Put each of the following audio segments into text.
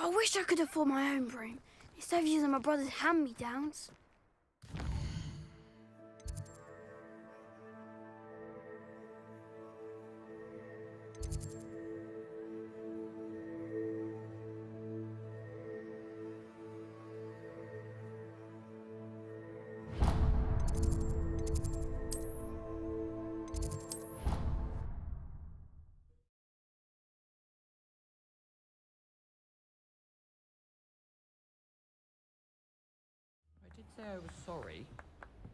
I wish I could afford my own broom instead of using my brother's hand-me-downs. I did say I was sorry.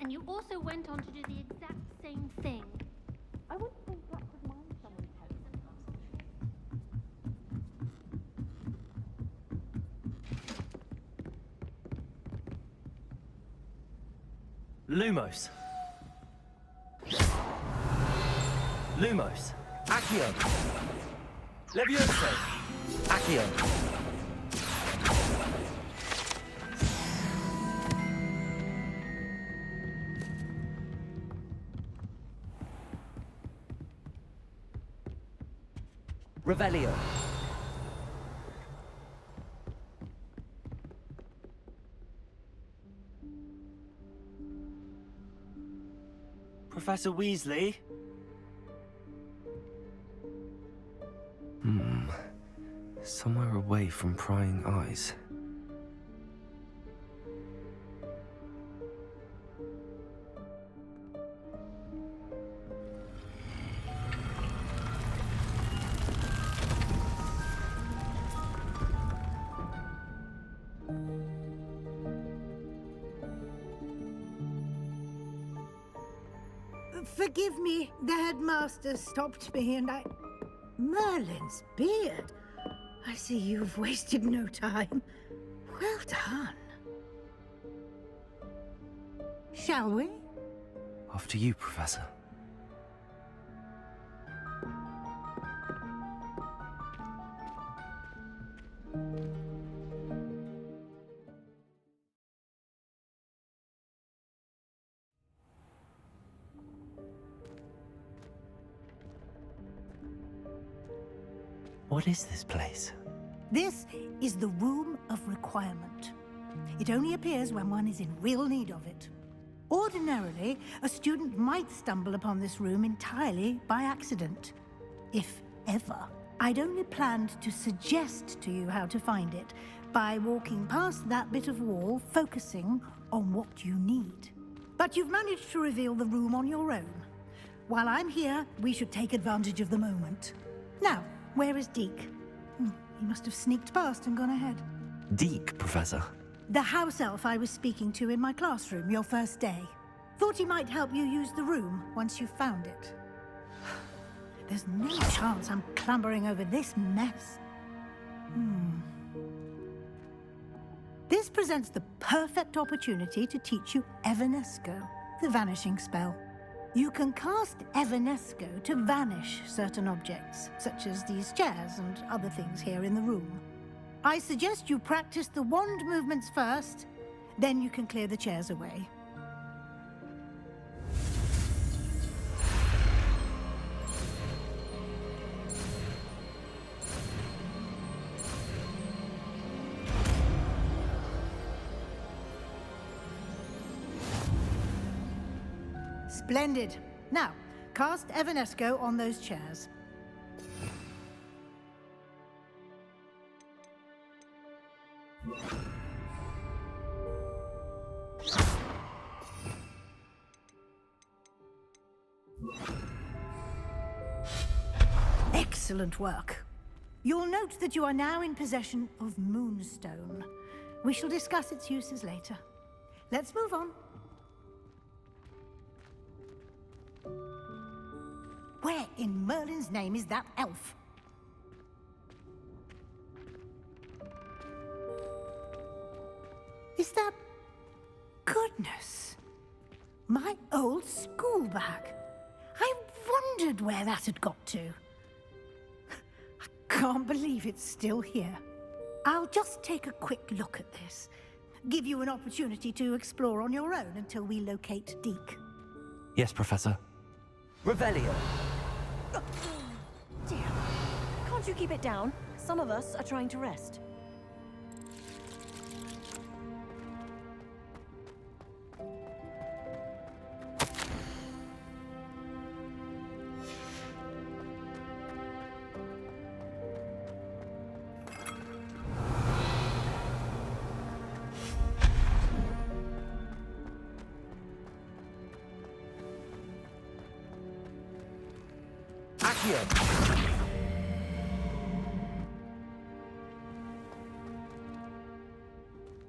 And you also went on to do the exact same thing. I wouldn't think that would mind someone's head. Lumos. Lumos. Accio. Levioso. Accio. Revelio. Professor Weasley? Somewhere away from prying eyes. Forgive me, the headmaster stopped me and I... Merlin's beard. I see you've wasted no time. Well done. Shall we? After you, Professor. What is this place? This is the Room of Requirement. It only appears when one is in real need of it. Ordinarily, a student might stumble upon this room entirely by accident, if ever. I'd only planned to suggest to you how to find it by walking past that bit of wall, focusing on what you need. But you've managed to reveal the room on your own. While I'm here, we should take advantage of the moment. Now, where is Deke? He must have sneaked past and gone ahead. Deke, Professor. The house elf I was speaking to in my classroom your first day. Thought he might help you use the room once you found it. There's no chance I'm clambering over this mess. This presents the perfect opportunity to teach you Evanesco, the vanishing spell. You can cast Evanesco to vanish certain objects, such as these chairs and other things here in the room. I suggest you practice the wand movements first, then you can clear the chairs away. Splendid. Now, cast Evanesco on those chairs. Excellent work. You'll note that you are now in possession of Moonstone. We shall discuss its uses later. Let's move on. Where in Merlin's name is that elf? Is that... Goodness! My old school bag. I wondered where that had got to. I can't believe it's still here. I'll just take a quick look at this. Give you an opportunity to explore on your own until we locate Deke. Yes, Professor. Revelio. Dear, can't you keep it down? Some of us are trying to rest. Accio.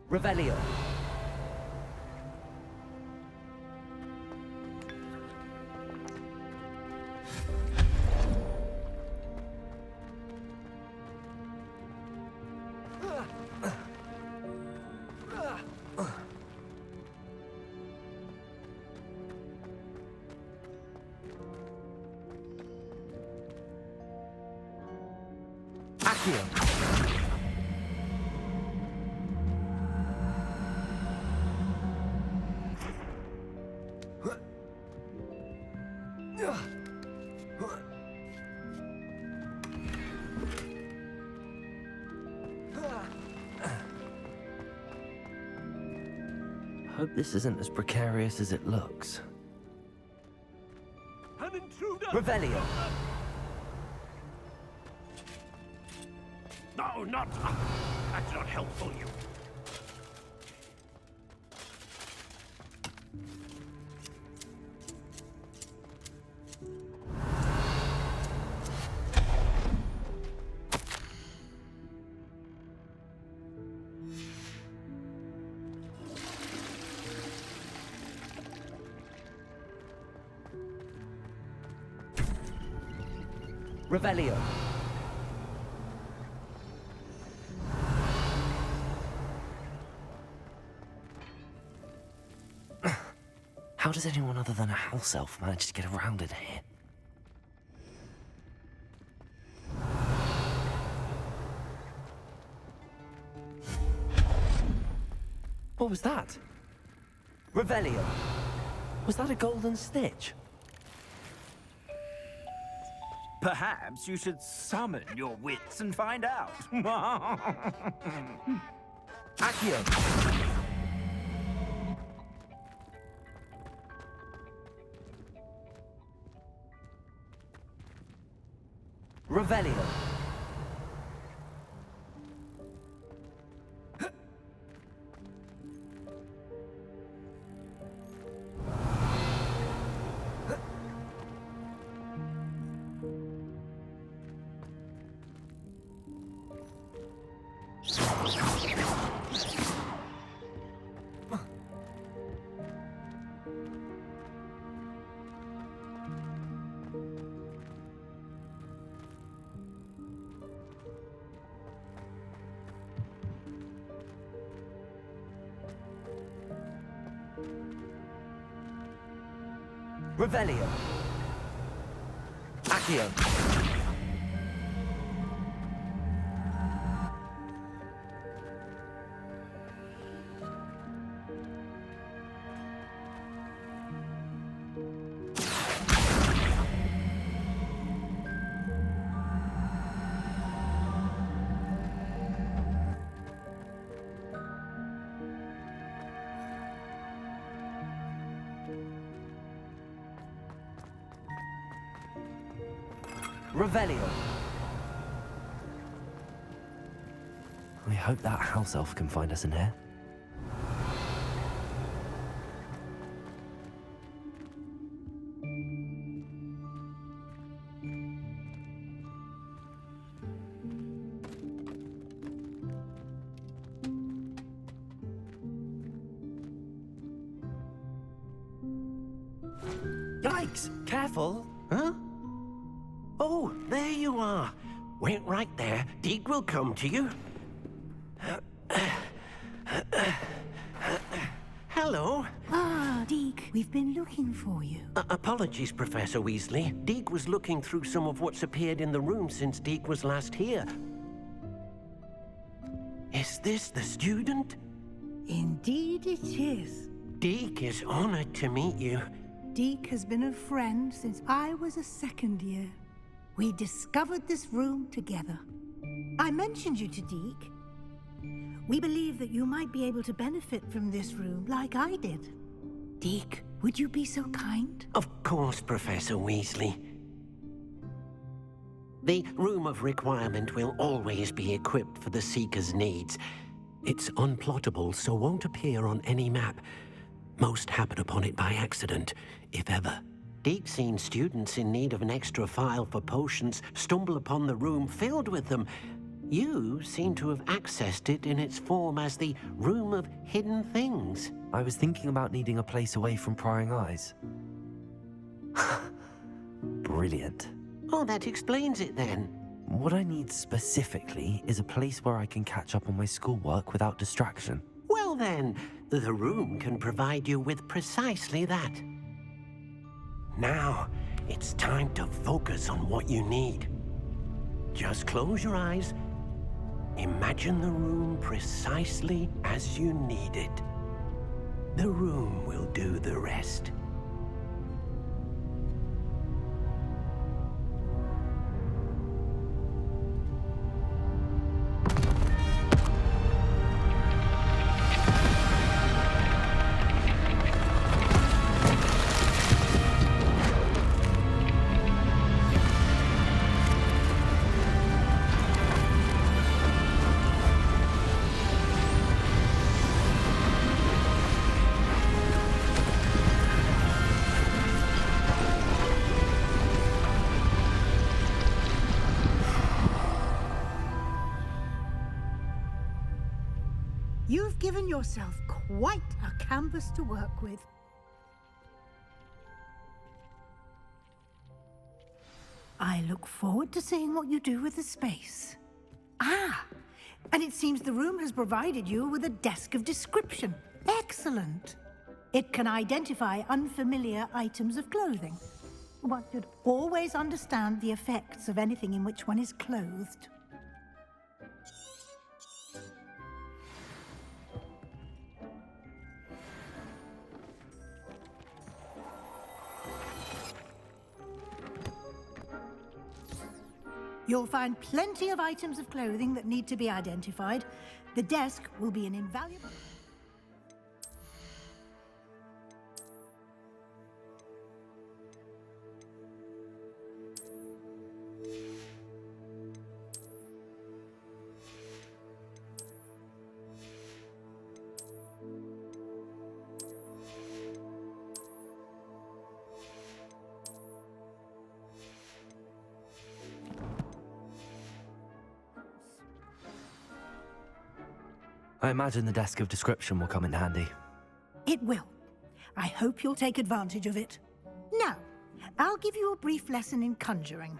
Revelio. Accio. Hope this isn't as precarious as it looks. An intruder! Revelio. No, not... That's not helpful, you... Revelio. How does anyone other than a house elf manage to get around in here? What was that? Revelio. Was that a golden stitch? Perhaps you should summon your wits and find out. Accio. Revelio. Revelio. Accio. Revelio. I hope that house elf can find us in here. Yikes! Careful! Huh? Oh, there you are. Wait right there. Deke will come to you. Hello. Ah, Deke, we've been looking for you. Apologies, Professor Weasley. Deke was looking through some of what's appeared in the room since Deke was last here. Is this the student? Indeed it is. Deke is honored to meet you. Deke has been a friend since I was a second year. We discovered this room together. I mentioned you to Deke. We believe that you might be able to benefit from this room like I did. Deke, would you be so kind? Of course, Professor Weasley. The Room of Requirement will always be equipped for the Seeker's needs. It's unplottable, so won't appear on any map. Most happen upon it by accident, if ever. Deke's seen students in need of an extra file for potions stumble upon the room filled with them. You seem to have accessed it in its form as the Room of Hidden Things. I was thinking about needing a place away from prying eyes. Brilliant. Oh, that explains it then. What I need specifically is a place where I can catch up on my schoolwork without distraction. Well then, the room can provide you with precisely that. Now, it's time to focus on what you need. Just close your eyes. Imagine the room precisely as you need it. The room will do the rest. You've given yourself quite a canvas to work with. I look forward to seeing what you do with the space. Ah, and it seems the room has provided you with a desk of description. Excellent. It can identify unfamiliar items of clothing. One should always understand the effects of anything in which one is clothed. You'll find plenty of items of clothing that need to be identified. The desk will be an invaluable... I imagine the desk of description will come in handy. It will. I hope you'll take advantage of it. Now, I'll give you a brief lesson in conjuring.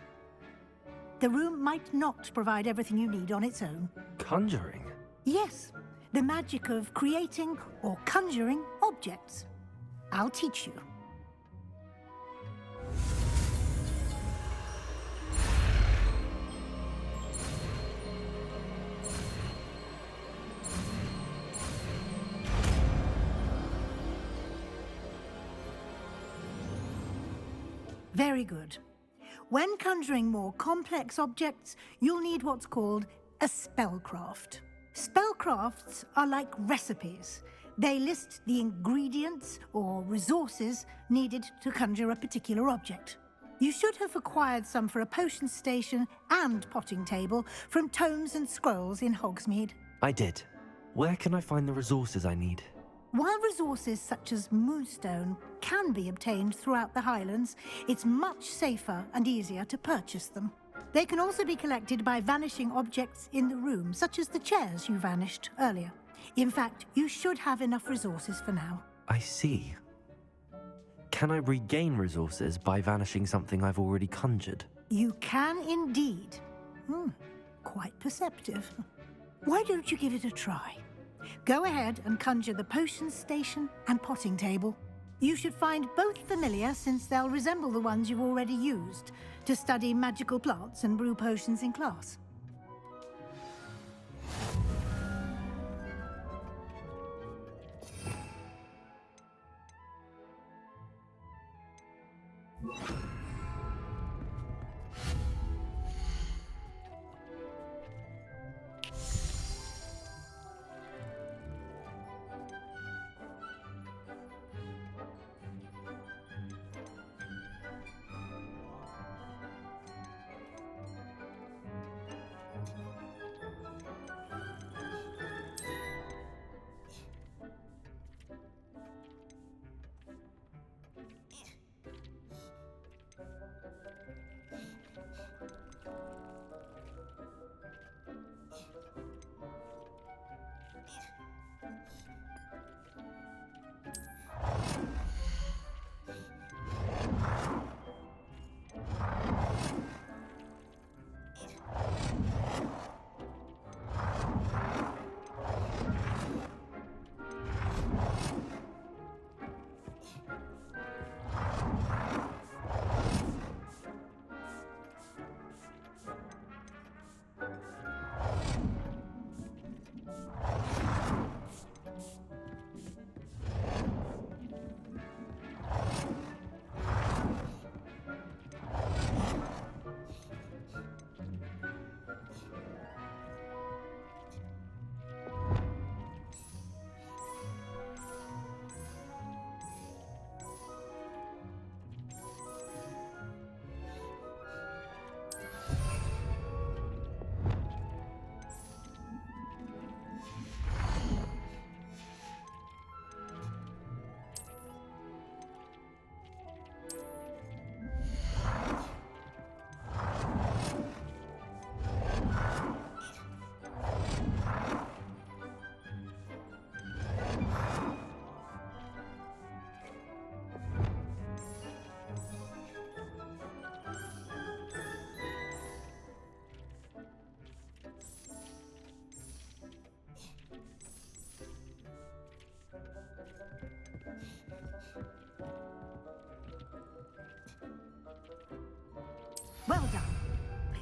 The room might not provide everything you need on its own. Conjuring? Yes, the magic of creating or conjuring objects. I'll teach you. Very good. When conjuring more complex objects, you'll need what's called a spellcraft. Spellcrafts are like recipes. They list the ingredients or resources needed to conjure a particular object. You should have acquired some for a potion station and potting table from tomes and scrolls in Hogsmeade. I did. Where can I find the resources I need? While resources such as moonstone can be obtained throughout the Highlands, it's much safer and easier to purchase them. They can also be collected by vanishing objects in the room, such as the chairs you vanished earlier. In fact, you should have enough resources for now. I see. Can I regain resources by vanishing something I've already conjured? You can indeed. Quite perceptive. Why don't you give it a try? Go ahead and conjure the potion station and potting table. You should find both familiar, since they'll resemble the ones you've already used to study magical plants and brew potions in class.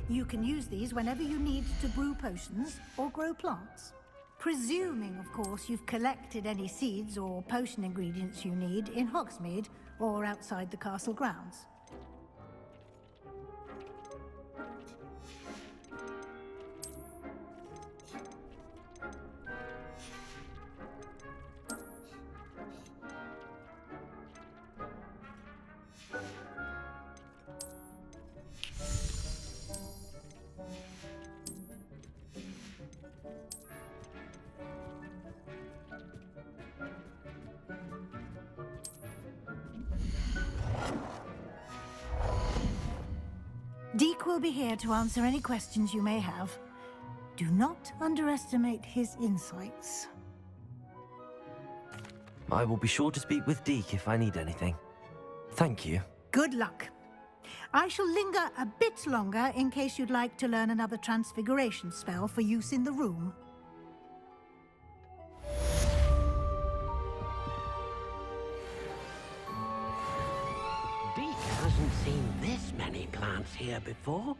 You can use these whenever you need to brew potions or grow plants. Presuming, of course, you've collected any seeds or potion ingredients you need in Hogsmeade or outside the castle grounds. Deke will be here to answer any questions you may have. Do not underestimate his insights. I will be sure to speak with Deke if I need anything. Thank you. Good luck. I shall linger a bit longer in case you'd like to learn another transfiguration spell for use in the room. Deke hasn't seen this many plants here before.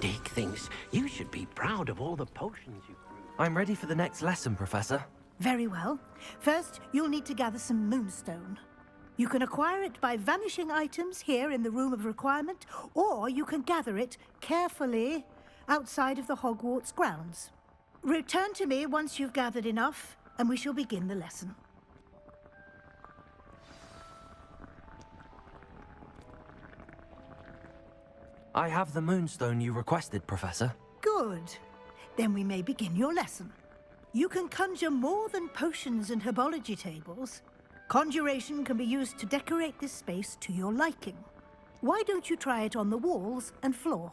Deke thinks you should be proud of all the potions you grew. I'm ready for the next lesson, Professor. Very well. First, you'll need to gather some moonstone. You can acquire it by vanishing items here in the Room of Requirement, or you can gather it carefully outside of the Hogwarts grounds. Return to me once you've gathered enough, and we shall begin the lesson. I have the moonstone you requested, Professor. Good. Then we may begin your lesson. You can conjure more than potions and herbology tables. Conjuration can be used to decorate this space to your liking. Why don't you try it on the walls and floor?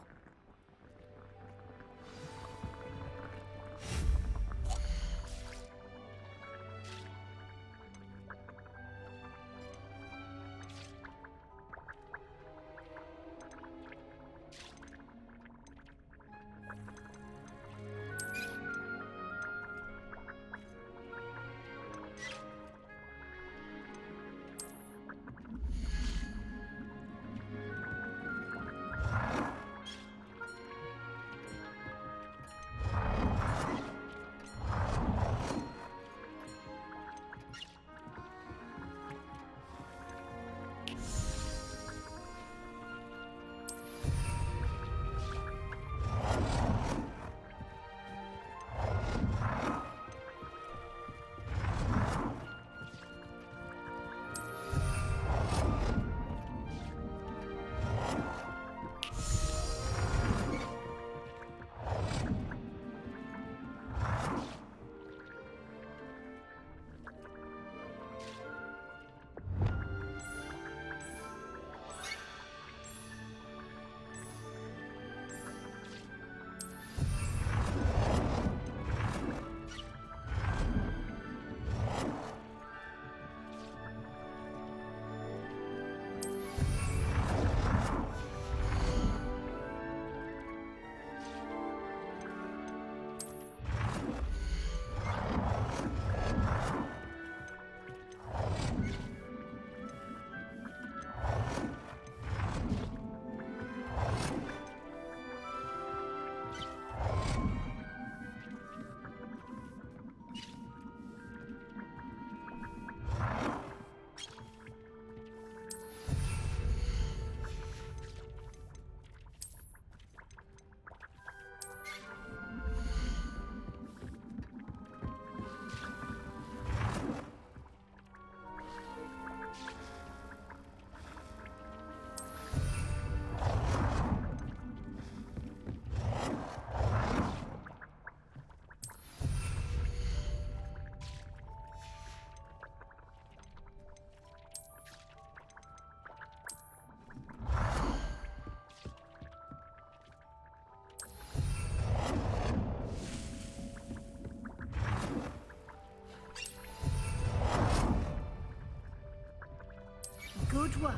Good work.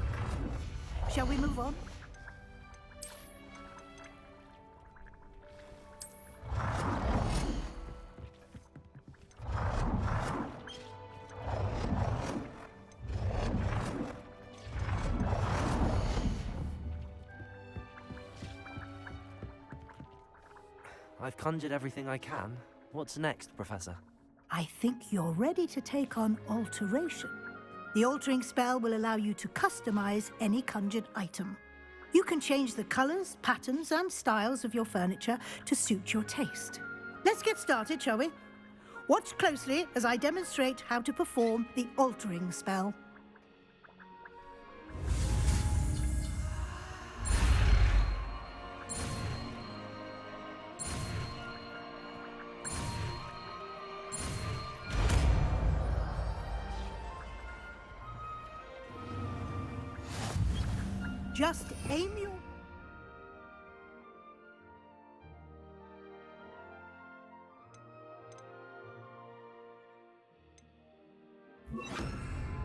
Shall we move on? I've conjured everything I can. What's next, Professor? I think you're ready to take on alteration. The altering spell will allow you to customize any conjured item. You can change the colors, patterns, and styles of your furniture to suit your taste. Let's get started, shall we? Watch closely as I demonstrate how to perform the altering spell. Just aim your...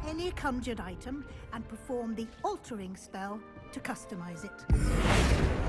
any conjured item and perform the altering spell to customize it.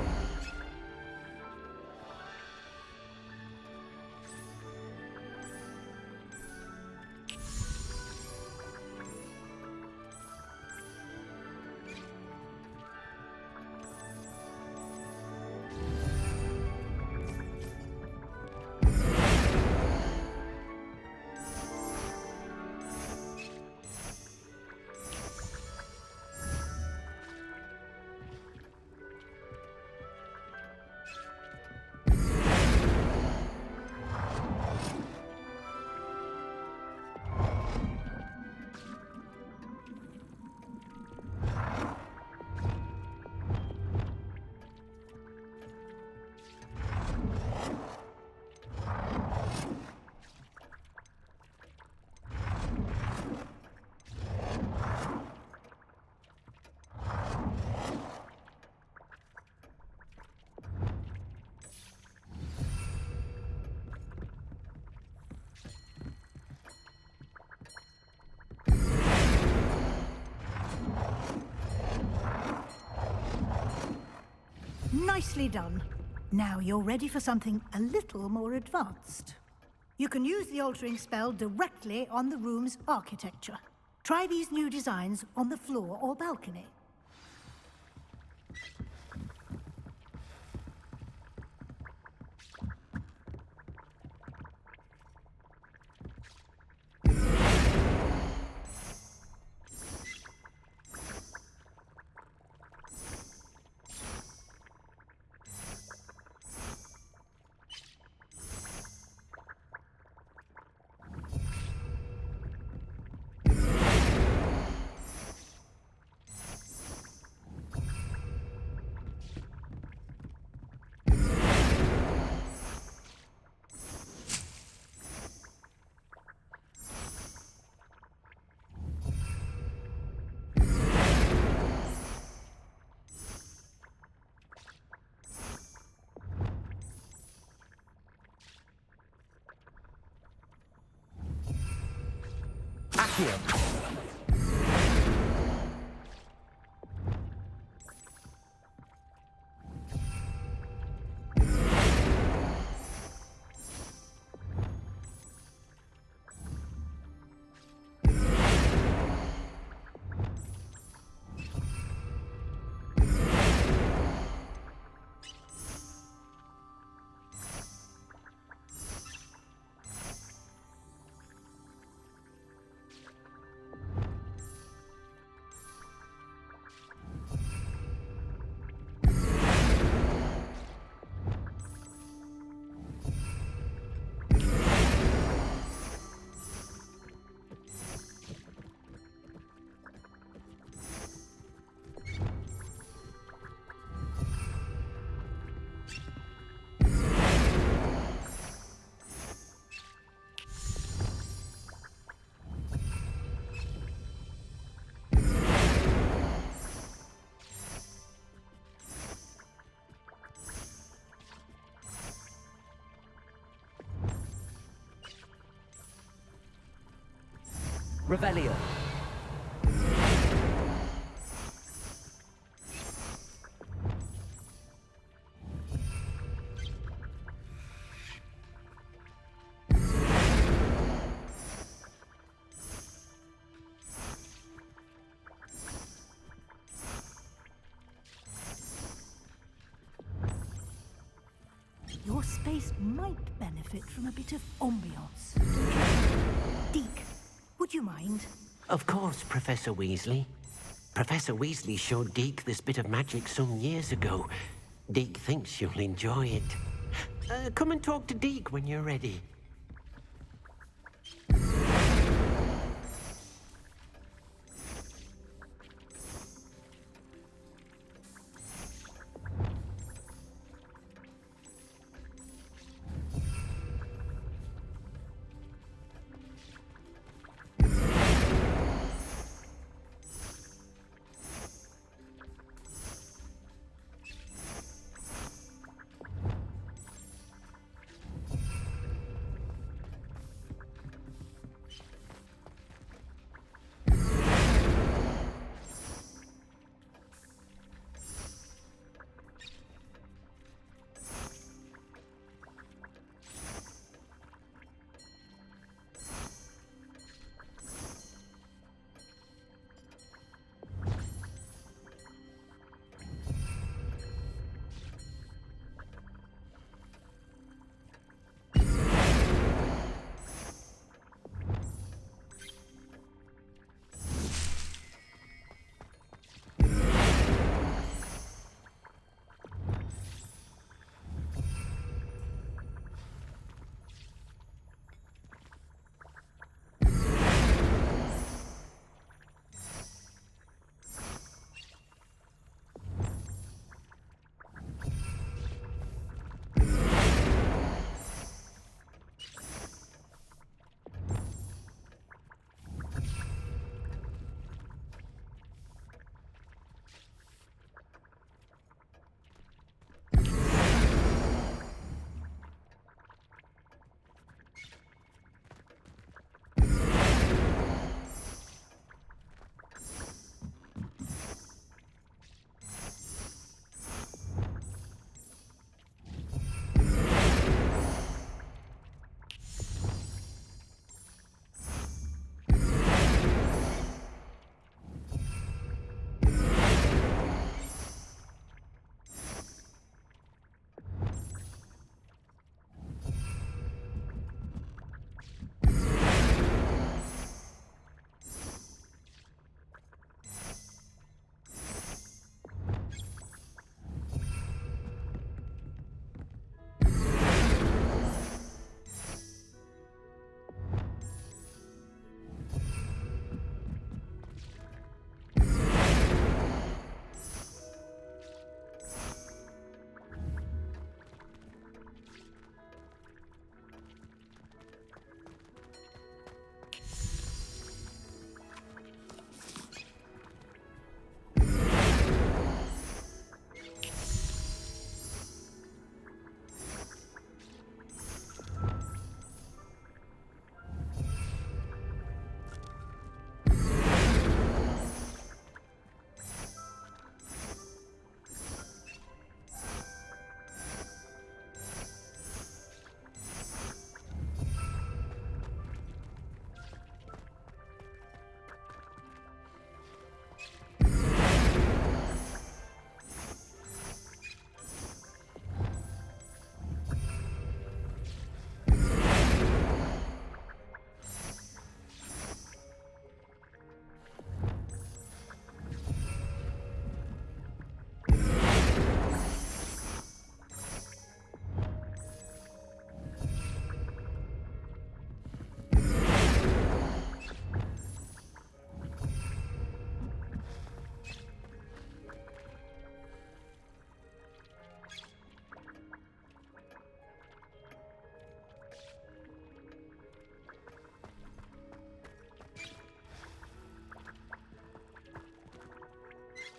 Nicely done. Now you're ready for something a little more advanced. You can use the altering spell directly on the room's architecture. Try these new designs on the floor or balcony. Accio. Revelio. place might benefit from a bit of ambiance. Deke, would you mind? Of course, Professor Weasley. Professor Weasley showed Deke this bit of magic some years ago. Deke thinks you'll enjoy it. Come and talk to Deke when you're ready.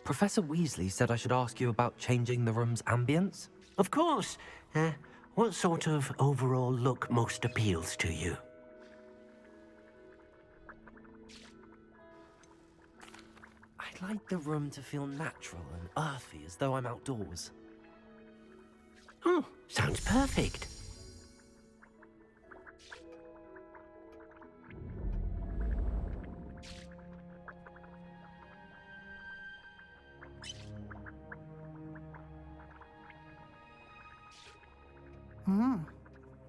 Professor Weasley said I should ask you about changing the room's ambience. Of course. What sort of overall look most appeals to you? I'd like the room to feel natural and earthy, as though I'm outdoors. Oh, sounds perfect.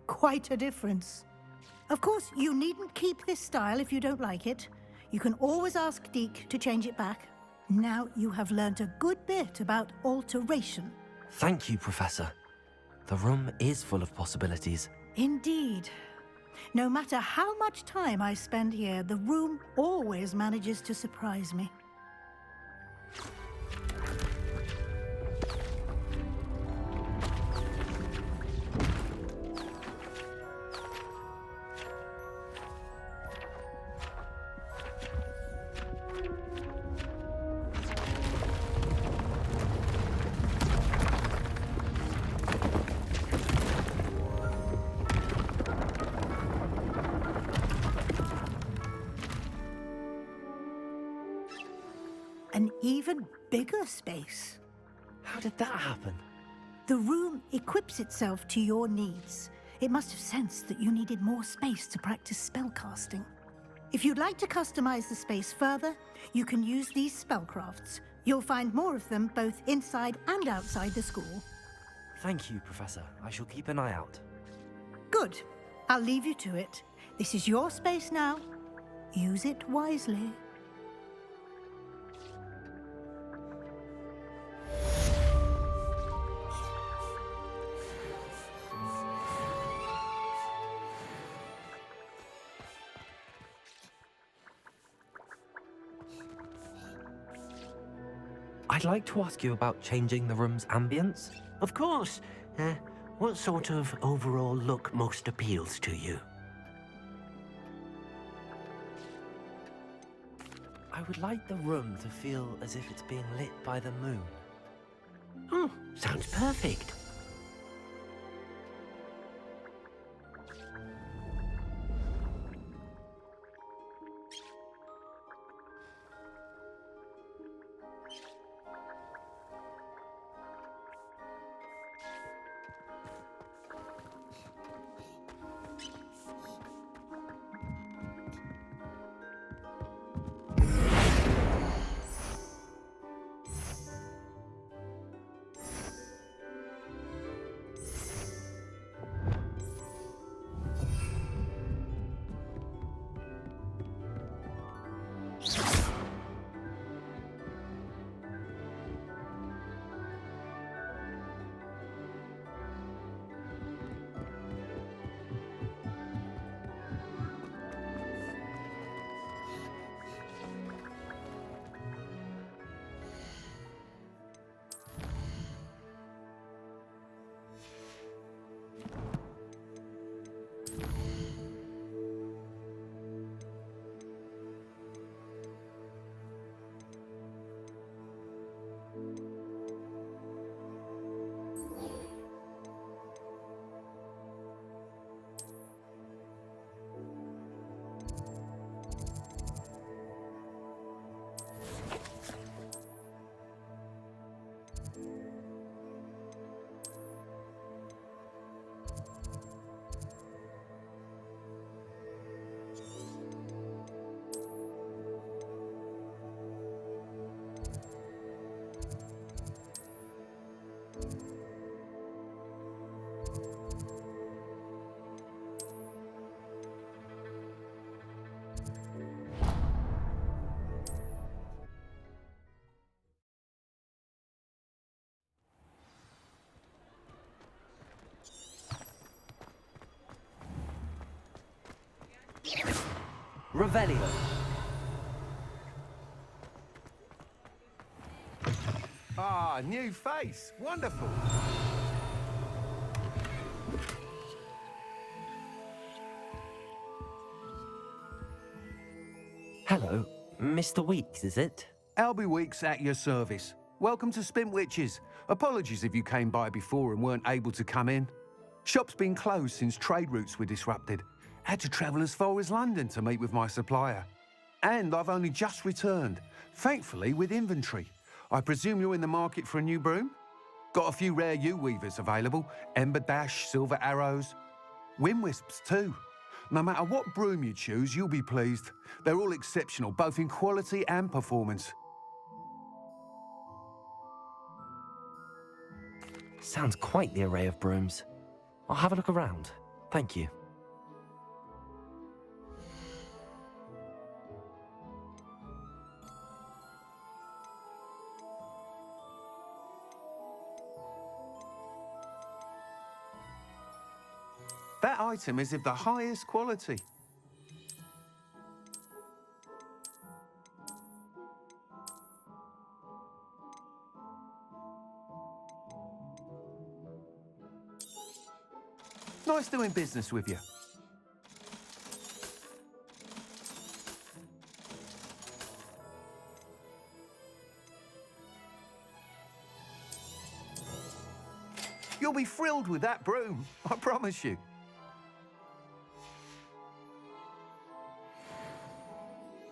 Quite a difference. Of course, you needn't keep this style if you don't like it. You can always ask Deke to change it back. Now you have learnt a good bit about alteration. Thank you, Professor. The room is full of possibilities. Indeed. No matter how much time I spend here, the room always manages to surprise me. An even bigger space. How did that happen? The room equips itself to your needs. It must have sensed that you needed more space to practice spellcasting. If you'd like to customize the space further, you can use these spellcrafts. You'll find more of them both inside and outside the school. Thank you, Professor. I shall keep an eye out. Good. I'll leave you to it. This is your space now. Use it wisely. I'd like to ask you about changing the room's ambience. Of course. What sort of overall look most appeals to you? I would like the room to feel as if it's being lit by the moon. Oh, sounds perfect. Revelio. Ah, new face. Wonderful. Hello, Mr. Weeks, is it? Albie Weeks at your service. Welcome to Spintwitches. Apologies if you came by before and weren't able to come in. Shop's been closed since trade routes were disrupted. Had to travel as far as London to meet with my supplier. And I've only just returned, thankfully with inventory. I presume you're in the market for a new broom? Got a few rare U-weavers available. Ember Dash, Silver Arrows. Wind Wisps too. No matter what broom you choose, you'll be pleased. They're all exceptional, both in quality and performance. Sounds quite the array of brooms. I'll have a look around. Thank you. That item is of the highest quality. Nice doing business with you. You'll be thrilled with that broom, I promise you.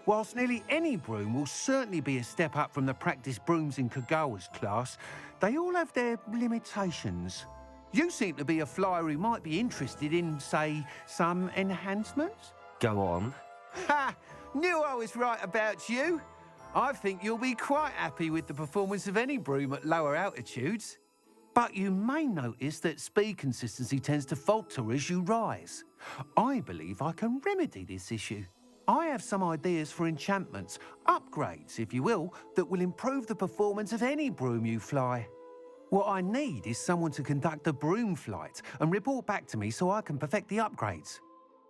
Whilst nearly any broom will certainly be a step up from the practice brooms in Kagawa's class, they all have their limitations. You seem to be a flyer who might be interested in, say, some enhancements? Go on. Ha! Knew I was right about you. I think you'll be quite happy with the performance of any broom at lower altitudes. But you may notice that speed consistency tends to falter as you rise. I believe I can remedy this issue. I have some ideas for enchantments, upgrades, if you will, that will improve the performance of any broom you fly. What I need is someone to conduct a broom flight and report back to me so I can perfect the upgrades.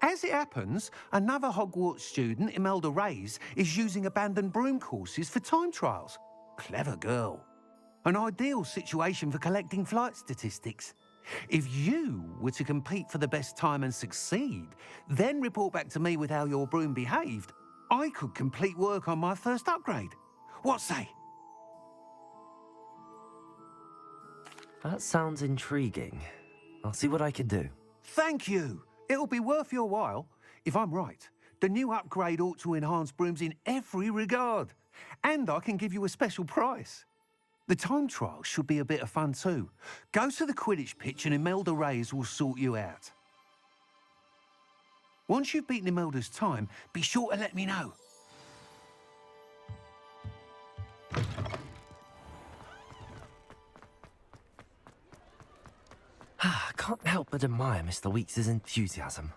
As it happens, another Hogwarts student, Imelda Reyes, is using abandoned broom courses for time trials. Clever girl. An ideal situation for collecting flight statistics. If you were to compete for the best time and succeed, then report back to me with how your broom behaved, I could complete work on my first upgrade. What say? That sounds intriguing. I'll see what I can do. Thank you. It'll be worth your while. If I'm right, the new upgrade ought to enhance brooms in every regard. And I can give you a special price. The time trial should be a bit of fun too. Go to the Quidditch pitch and Imelda Reyes will sort you out. Once you've beaten Imelda's time, be sure to let me know. I can't help but admire Mr. Weeks' enthusiasm.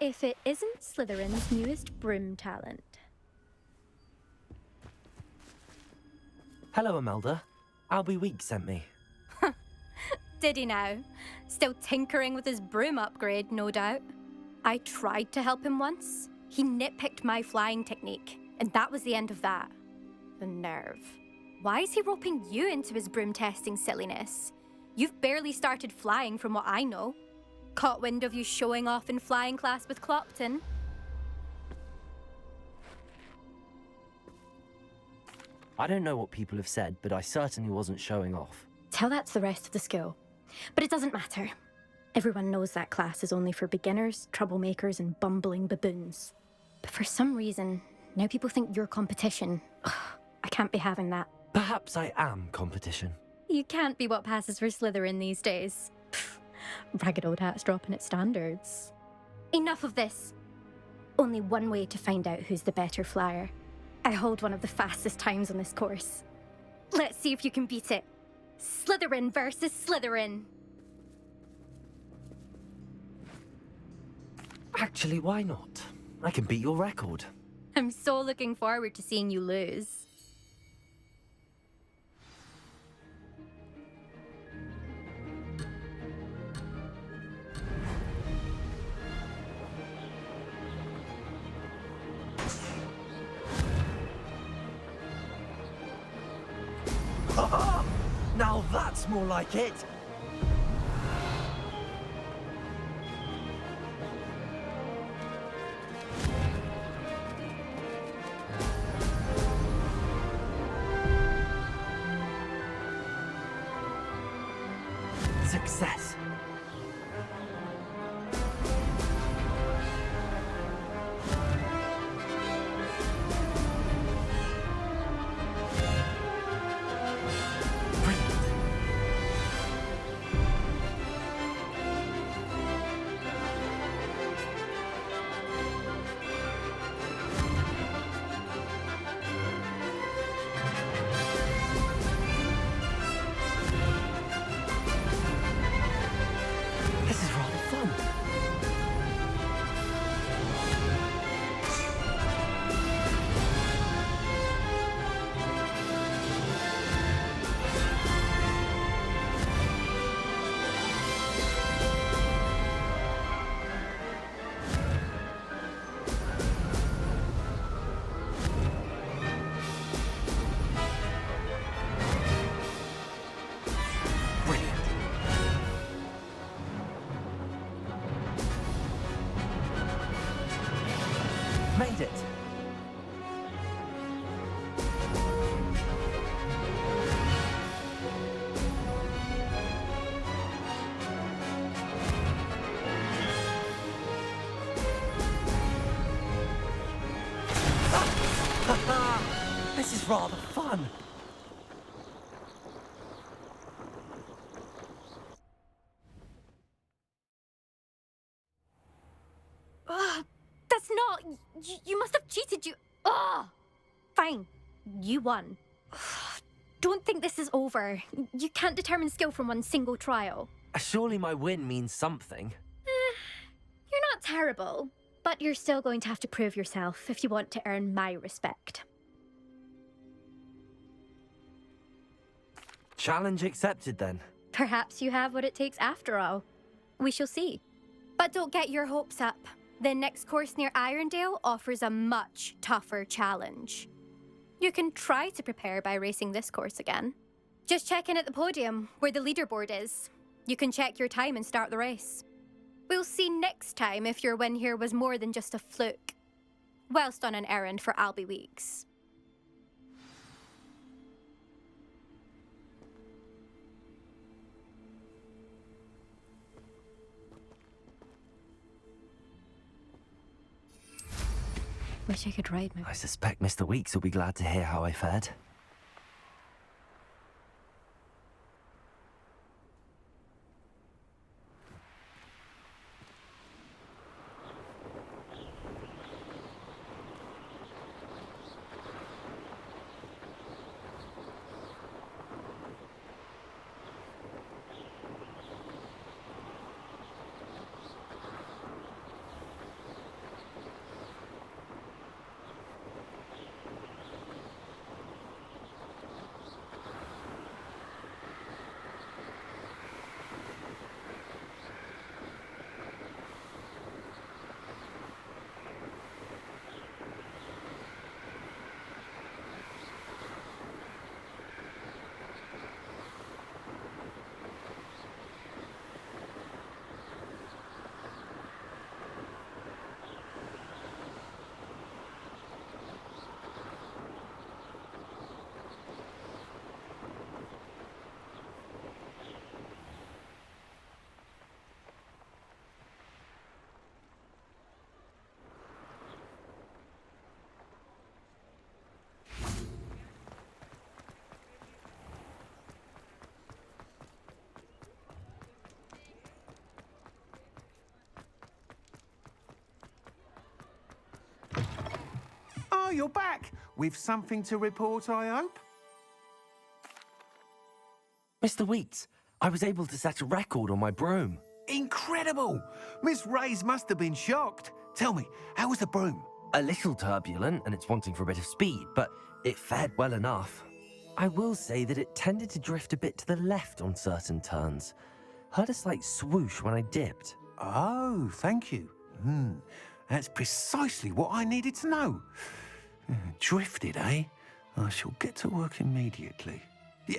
If it isn't Slytherin's newest broom talent. Hello, Imelda. Albie Weeks sent me. Did he now? Still tinkering with his broom upgrade, no doubt. I tried to help him once. He nitpicked my flying technique, and that was the end of that. The nerve. Why is he roping you into his broom testing silliness? You've barely started flying from what I know. Caught wind of you showing off in flying class with Clopton? I don't know what people have said, but I certainly wasn't showing off. Tell that to the rest of the school. But it doesn't matter. Everyone knows that class is only for beginners, troublemakers, and bumbling baboons. But for some reason, now people think you're competition. Ugh, I can't be having that. Perhaps I am competition. You can't be what passes for Slytherin these days. Pfft, ragged old hat's dropping its standards. Enough of this. Only one way to find out who's the better flyer. I hold one of the fastest times on this course. Let's see if you can beat it. Slytherin versus Slytherin. Actually, why not? I can beat your record. I'm so looking forward to seeing you lose. Now that's more like it! Success! This is rather fun. Brilliant. Made it! This is rather fun. That's not... You must have cheated, you... Ugh! Fine. You won. Don't think this is over. You can't determine skill from one single trial. Surely my win means something. You're not terrible, but you're still going to have to prove yourself if you want to earn my respect. Challenge accepted then. Perhaps you have what it takes after all. We shall see. But don't get your hopes up. The next course near Irondale offers a much tougher challenge. You can try to prepare by racing this course again. Just check in at the podium, where the leaderboard is. You can check your time and start the race. We'll see next time if your win here was more than just a fluke, whilst on an errand for Albie Weeks. Wish I could ride my... I suspect Mr. Weeks will be glad to hear how I fared. Oh, you're back. With something to report, I hope? Mr. Weeks, I was able to set a record on my broom. Incredible! Miss Reyes must have been shocked. Tell me, how was the broom? A little turbulent and it's wanting for a bit of speed, but it fared well enough. I will say that it tended to drift a bit to the left on certain turns. Heard a slight swoosh when I dipped. Oh, thank you. That's precisely what I needed to know. Drifted, eh? I shall get to work immediately.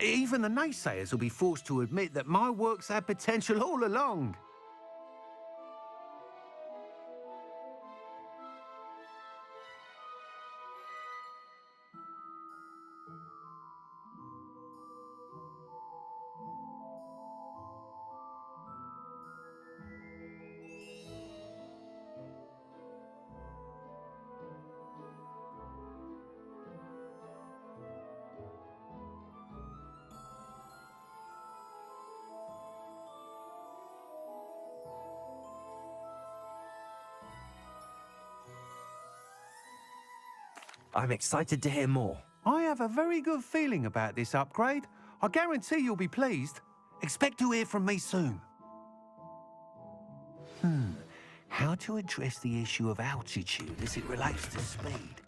Even the naysayers will be forced to admit that my work's had potential all along. I'm excited to hear more. I have a very good feeling about this upgrade. I guarantee you'll be pleased. Expect to hear from me soon. How to address the issue of altitude as it relates to speed?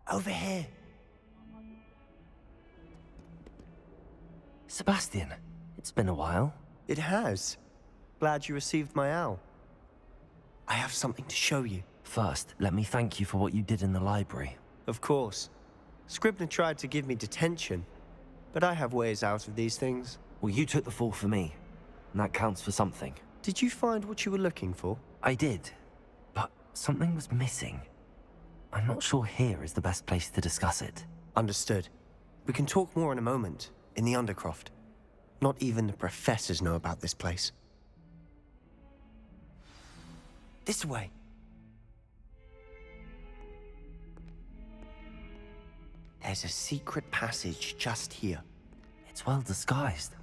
Over here. Sebastian, it's been a while. It has. Glad you received my owl. I have something to show you. First, let me thank you for what you did in the library. Of course. Scribner tried to give me detention, but I have ways out of these things. Well, you took the fall for me, and that counts for something. Did you find what you were looking for? I did, but something was missing. I'm not sure here is the best place to discuss it. Understood. We can talk more in a moment, in the Undercroft. Not even the professors know about this place. This way. There's a secret passage just here. It's well disguised.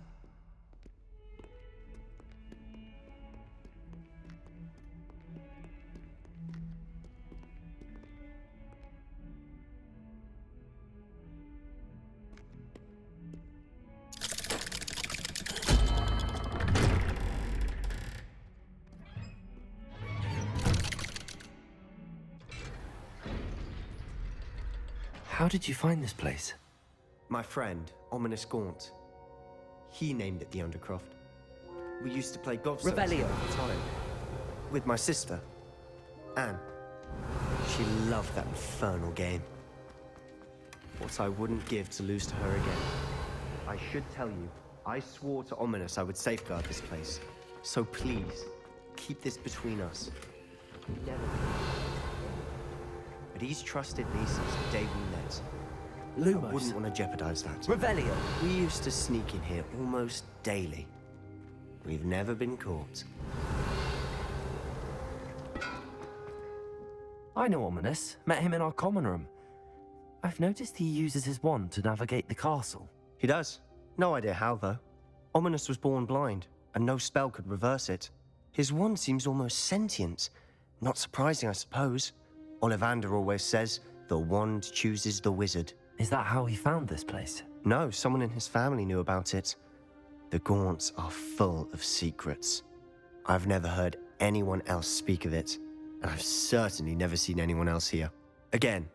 How did you find this place? My friend, Ominous Gaunt. He named it the Undercroft. We used to play golf Revelio. all the time. With my sister, Anne. She loved that infernal game. What I wouldn't give to lose to her again. I should tell you, I swore to Ominous I would safeguard this place. So please, keep this between us. Never. But he's trusted me since the day we met. Lumos. I wouldn't want to jeopardize that. Revelio. We used to sneak in here almost daily. We've never been caught. I know Ominous. Met him in our common room. I've noticed he uses his wand to navigate the castle. He does. No idea how, though. Ominous was born blind, and no spell could reverse it. His wand seems almost sentient. Not surprising, I suppose. Ollivander always says, the wand chooses the wizard. Is that how he found this place? No, someone in his family knew about it. The Gaunts are full of secrets. I've never heard anyone else speak of it, and I've certainly never seen anyone else here. Again,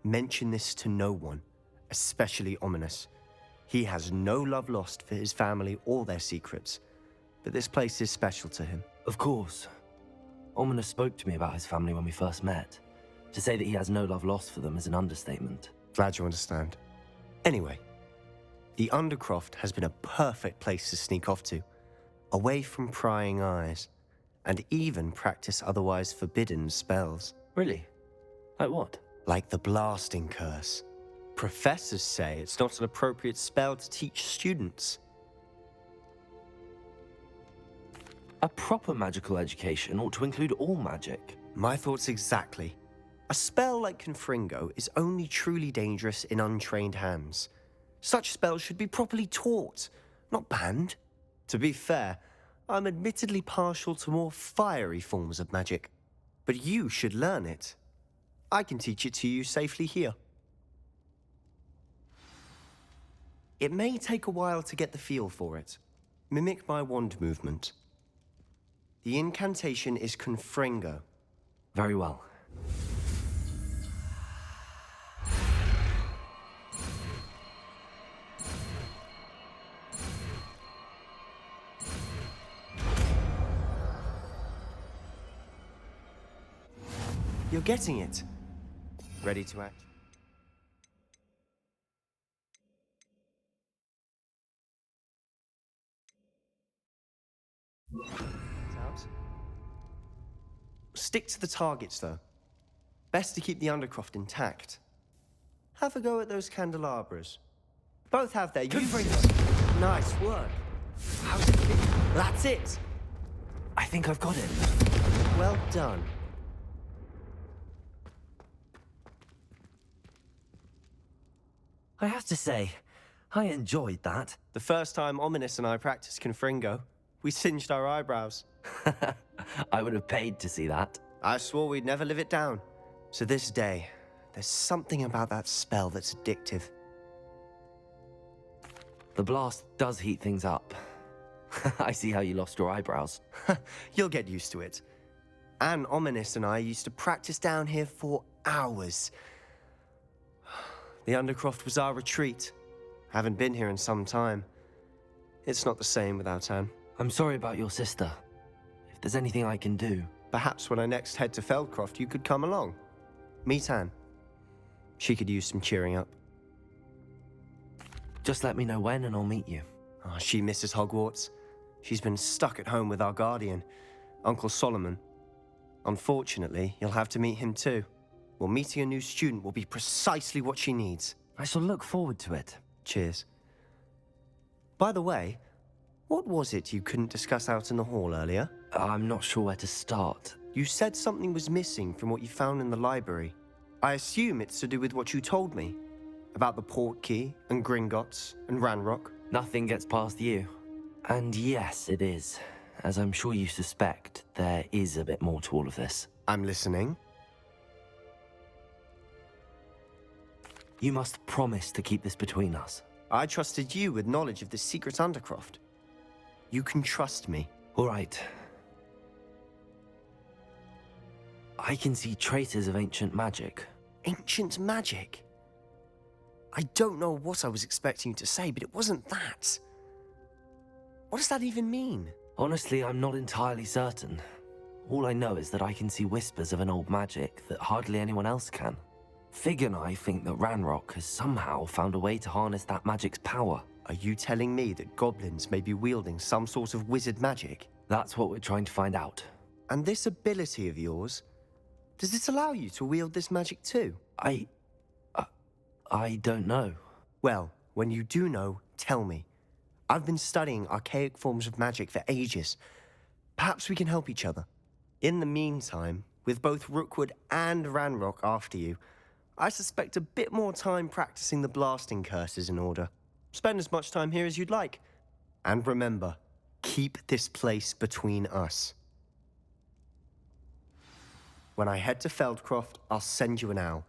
mention this to no one, especially Ominous. He has no love lost for his family or their secrets, but this place is special to him. Of course. Ominous spoke to me about his family when we first met. To say that he has no love lost for them is an understatement. Glad you understand. Anyway, the Undercroft has been a perfect place to sneak off to, away from prying eyes, and even practice otherwise forbidden spells. Really? Like what? Like the blasting curse. Professors say it's not an appropriate spell to teach students. A proper magical education ought to include all magic. My thoughts exactly. A spell like Confringo is only truly dangerous in untrained hands. Such spells should be properly taught, not banned. To be fair, I'm admittedly partial to more fiery forms of magic. But you should learn it. I can teach it to you safely here. It may take a while to get the feel for it. Mimic my wand movement. The incantation is Confringo. Very well. You're getting it. Ready to act? Out. Stick to the targets, though. Best to keep the Undercroft intact. Have a go at those candelabras. Both have their uses. Nice work. How's it feel? That's it. I think I've got it. Well done. I have to say, I enjoyed that. The first time Ominous and I practiced Confringo, we singed our eyebrows. I would have paid to see that. I swore we'd never live it down. To this day, there's something about that spell that's addictive. The blast does heat things up. I see how you lost your eyebrows. You'll get used to it. Anne, Ominous and I used to practice down here for hours. The Undercroft was our retreat. Haven't been here in some time. It's not the same without Anne. I'm sorry about your sister. If there's anything I can do... Perhaps when I next head to Feldcroft, you could come along. Meet Anne. She could use some cheering up. Just let me know when and I'll meet you. Oh, she misses Hogwarts. She's been stuck at home with our guardian, Uncle Solomon. Unfortunately, you'll have to meet him too. Well, meeting a new student will be precisely what she needs. I shall look forward to it. Cheers. By the way, what was it you couldn't discuss out in the hall earlier? I'm not sure where to start. You said something was missing from what you found in the library. I assume it's to do with what you told me. About the Portkey, and Gringotts, and Ranrock. Nothing gets past you. And yes, it is. As I'm sure you suspect, there is a bit more to all of this. I'm listening. You must promise to keep this between us. I trusted you with knowledge of the secret Undercroft. You can trust me. All right. I can see traces of ancient magic. Ancient magic? I don't know what I was expecting you to say, but it wasn't that. What does that even mean? Honestly, I'm not entirely certain. All I know is that I can see whispers of an old magic that hardly anyone else can. Fig and I think that Ranrock has somehow found a way to harness that magic's power. Are you telling me that goblins may be wielding some sort of wizard magic? That's what we're trying to find out. And this ability of yours, does it allow you to wield this magic too? I don't know. Well, when you do know, tell me. I've been studying archaic forms of magic for ages. Perhaps we can help each other. In the meantime, with both Rookwood and Ranrock after you, I suspect a bit more time practicing the blasting curse is in order. Spend as much time here as you'd like. And remember, keep this place between us. When I head to Feldcroft, I'll send you an owl.